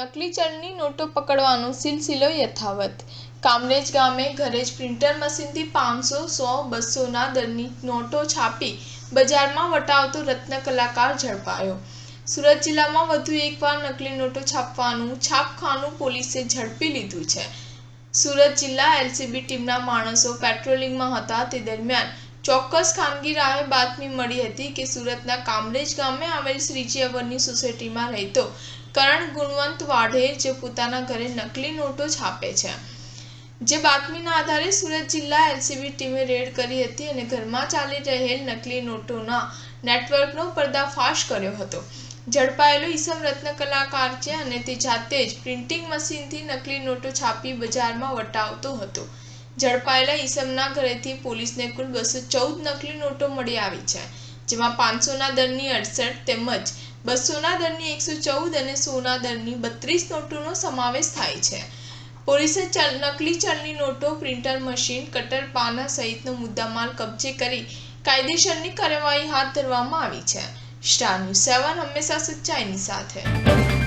નકલી ચલણી નોટો પકડવાનો સિલસિલો યથાવત। કામરેજ ગામે ઘરે જ પ્રિન્ટર મશીનથી 500, 100, 200ના દરની નોટો છાપી બજારમાં વટાવતો રત્ન કલાકાર ઝડપાયો। સુરત જિલ્લામાં વધુ એકવાર નકલી નોટો છાપવાનું છાપખાનું પોલીસે ઝડપી લીધું છે। સુરત જિલ્લા એલસીબી ટીમના માણસો પેટ્રોલિંગમાં હતા તે દરમિયાન ચોક્કસ ખાનગી રાહે બાતમી મળી હતી કે સુરતના કામરેજ ગામે આવેલ શ્રીજી અવરની સોસાયટીમાં રહેતો કરણ ગુણવંત વાઢેર જે પોતાના ઘરે નકલી નોટો છાપે છે। જે બાતમીના આધારે સુરત જિલ્લા એલસીબી ટીમે રેડ કરી હતી અને ઘરમાં ચાલી રહેલ નકલી નોટોના નેટવર્કનો પર્દાફાશ કર્યો હતો। ઝડપાયેલો ઈસમ રત્ન કલાકાર છે અને તે જાતે જ પ્રિન્ટિંગ મશીનથી નકલી નોટો છાપી બજારમાં વટાવતો હતો। ઝડપાયેલા ઈસમના ઘરેથી પોલીસને કુલ 214 નકલી નોટો મળી આવી છે, જેમાં 500ના દરની 68 તેમજ 200ના દરની 114 અને 100ના દરની 32 નોટોનો સમાવેશ થાય છે। પોલીસે નકલી ચલણી નોટો, પ્રિન્ટર મશીન, કટર પાના સહિતનો મુદ્દામાલ કબજે કરી કાયદેસરની કાર્યવાહી હાથ ધરવામાં આવી છે। સ્ટાર ન્યૂઝ 7 હંમેશા સચ્ચાઈની સાથે।